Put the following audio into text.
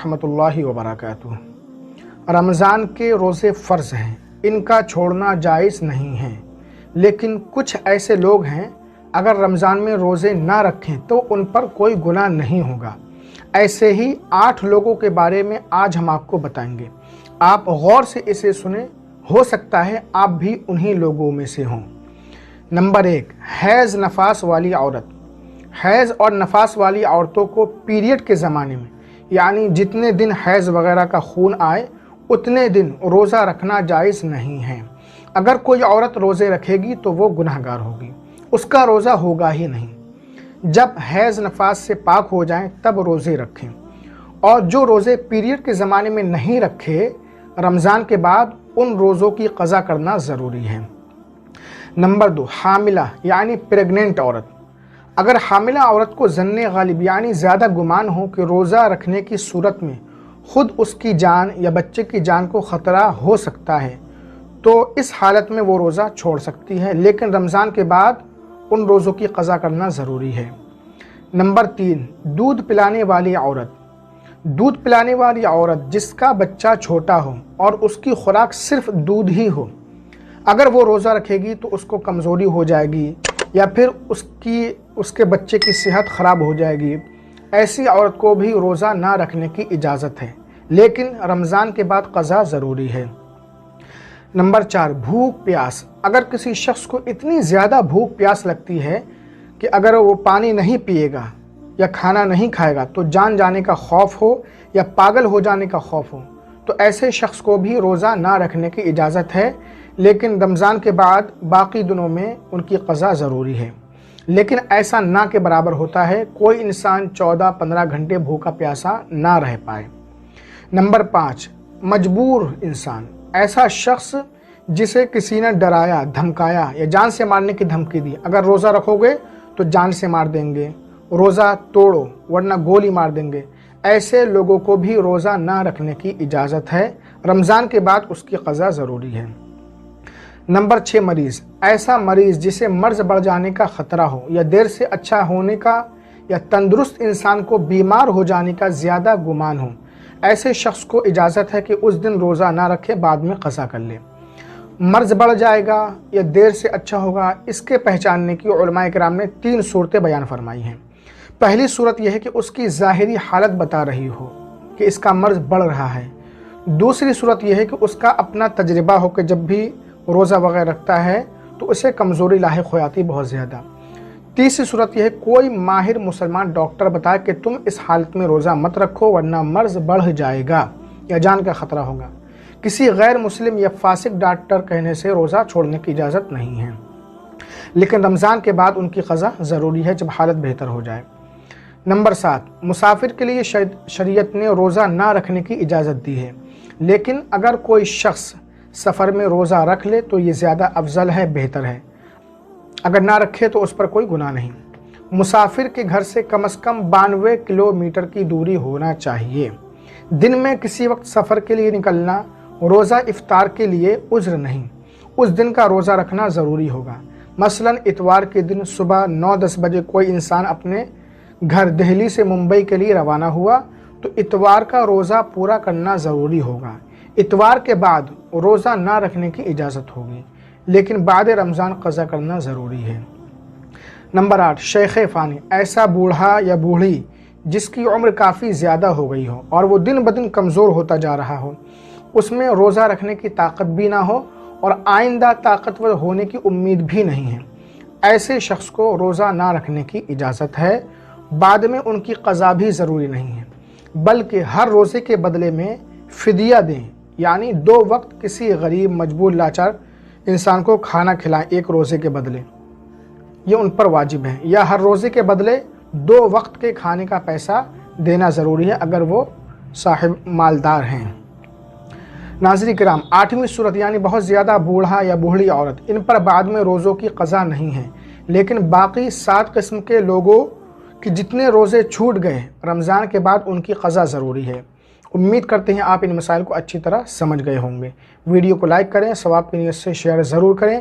ورحمۃ اللہ وبرکاتہ۔ رمضان کے روزے فرض ہیں، ان کا چھوڑنا جائز نہیں ہے، لیکن کچھ ایسے لوگ ہیں اگر رمضان میں روزے نہ رکھیں تو ان پر کوئی گناہ نہیں ہوگا۔ ایسے ہی 8 لوگوں کے بارے میں آج ہم آپ کو بتائیں گے۔ آپ غور سے اسے سنیں، ہو سکتا ہے آپ بھی انہی لوگوں میں سے ہوں۔ نمبر 1، حیض نفاس والی عورت۔ حیض اور نفاس والی عورتوں کو پیریڈ کے زمانے میں، یعنی جتنے دن حیض وغیرہ کا خون آئے اتنے دن روزہ رکھنا جائز نہیں ہے۔ اگر کوئی عورت روزے رکھے گی تو وہ گناہگار ہوگی، اس کا روزہ ہوگا ہی نہیں۔ جب حیض نفاس سے پاک ہو جائیں تب روزے رکھیں، اور جو روزے پیریڈ کے زمانے میں نہیں رکھے، رمضان کے بعد ان روزوں کی قضا کرنا ضروری ہے۔ نمبر 2، حاملہ یعنی پریگننٹ عورت۔ اگر حاملہ عورت کو ظن غالب یعنی زیادہ گمان ہو کہ روزہ رکھنے کی صورت میں خود اس کی جان یا بچے کی جان کو خطرہ ہو سکتا ہے تو اس حالت میں وہ روزہ چھوڑ سکتی ہے، لیکن رمضان کے بعد ان روزوں کی قضا کرنا ضروری ہے۔ نمبر 3، دودھ پلانے والی عورت۔ دودھ پلانے والی عورت جس کا بچہ چھوٹا ہو اور اس کی خوراک صرف دودھ ہی ہو، اگر وہ روزہ رکھے گی تو اس کو کمزوری ہو جائے گی یا پھر اس کے بچے کی صحت خراب ہو جائے گی۔ ایسی عورت کو بھی روزہ نہ رکھنے کی اجازت ہے، لیکن رمضان کے بعد قضا ضروری ہے۔ نمبر 4، بھوک پیاس۔ اگر کسی شخص کو اتنی زیادہ بھوک پیاس لگتی ہے کہ اگر وہ پانی نہیں پیے گا یا کھانا نہیں کھائے گا تو جان جانے کا خوف ہو یا پاگل ہو جانے کا خوف ہو، تو ایسے شخص کو بھی روزہ نہ رکھنے کی اجازت ہے، لیکن رمضان کے بعد باقی دنوں میں ان کی قضا ضروری ہے۔ لیکن ایسا نہ کے برابر ہوتا ہے کوئی انسان 14-15 گھنٹے بھوکا پیاسا نہ رہ پائے۔ نمبر 5، مجبور انسان۔ ایسا شخص جسے کسی نے ڈرایا، دھمکایا یا جان سے مارنے کی دھمکی دی، اگر روزہ رکھو گے تو جان سے مار دیں گے، روزہ توڑو ورنہ گولی مار دیں گے، ایسے لوگوں کو بھی روزہ نہ رکھنے کی اجازت ہے، رمضان کے بعد اس کی قضا ضروری ہے۔ نمبر 6، مریض۔ ایسا مریض جسے مرض بڑھ جانے کا خطرہ ہو یا دیر سے اچھا ہونے کا یا تندرست انسان کو بیمار ہو جانے کا زیادہ گمان ہو، ایسے شخص کو اجازت ہے کہ اس دن روزہ نہ رکھے، بعد میں قضا کر لے۔ مرض بڑھ جائے گا یا دیر سے اچھا ہوگا، اس کے پہچاننے کی علماء کرام نے 3 صورتیں بیان فرمائی ہیں۔ پہلی صورت یہ ہے کہ اس کی ظاہری حالت بتا رہی ہو کہ اس کا مرض بڑھ رہا ہے۔ دوسری صورت یہ ہے کہ اس کا اپنا تجربہ ہو کہ جب بھی روزہ وغیرہ رکھتا ہے تو اسے کمزوری لاحق ہو جاتی بہت زیادہ۔ تیسری صورت یہ ہے کوئی ماہر مسلمان ڈاکٹر بتائے کہ تم اس حالت میں روزہ مت رکھو ورنہ مرض بڑھ جائے گا یا جان کا خطرہ ہوگا۔ کسی غیر مسلم یا فاسق ڈاکٹر کہنے سے روزہ چھوڑنے کی اجازت نہیں ہے، لیکن رمضان کے بعد ان کی قضا ضروری ہے جب حالت بہتر ہو جائے۔ نمبر 7، مسافر کے لیے شریعت نے روزہ نہ رکھنے کی اجازت دی ہے، لیکن اگر کوئی شخص سفر میں روزہ رکھ لے تو یہ زیادہ افضل ہے، بہتر ہے، اگر نہ رکھے تو اس پر کوئی گناہ نہیں۔ مسافر کے گھر سے کم از کم 92 کلومیٹر کی دوری ہونا چاہیے۔ دن میں کسی وقت سفر کے لیے نکلنا روزہ افطار کے لیے عذر نہیں، اس دن کا روزہ رکھنا ضروری ہوگا۔ مثلا اتوار کے دن صبح 9-10 بجے کوئی انسان اپنے گھر دہلی سے ممبئی کے لیے روانہ ہوا تو اتوار کا روزہ پورا کرنا ضروری ہوگا۔ اتوار کے بعد روزہ نہ رکھنے کی اجازت ہوگی، لیکن بعد رمضان قضا کرنا ضروری ہے۔ نمبر 8، شیخ فانی۔ ایسا بوڑھا یا بوڑھی جس کی عمر کافی زیادہ ہو گئی ہو اور وہ دن بدن کمزور ہوتا جا رہا ہو، اس میں روزہ رکھنے کی طاقت بھی نہ ہو اور آئندہ طاقتور ہونے کی امید بھی نہیں ہے، ایسے شخص کو روزہ نہ رکھنے کی اجازت ہے، بعد میں ان کی قضا بھی ضروری نہیں ہے، بلکہ ہر روزے کے بدلے میں فدیہ دیں، یعنی 2 وقت کسی غریب مجبور لاچار انسان کو کھانا کھلائیں ایک روزے کے بدلے، یہ ان پر واجب ہے، یا ہر روزے کے بدلے 2 وقت کے کھانے کا پیسہ دینا ضروری ہے اگر وہ صاحب مالدار ہیں۔ ناظرین کرام، 8ویں صورت یعنی بہت زیادہ بوڑھا یا بوڑھی عورت، ان پر بعد میں روزوں کی قضا نہیں ہے، لیکن باقی 7 قسم کے لوگوں کہ جتنے روزے چھوٹ گئے رمضان کے بعد ان کی قضا ضروری ہے۔ امید کرتے ہیں آپ ان مسائل کو اچھی طرح سمجھ گئے ہوں گے۔ ویڈیو کو لائک کریں، ثواب کی نیت سے شیئر ضرور کریں۔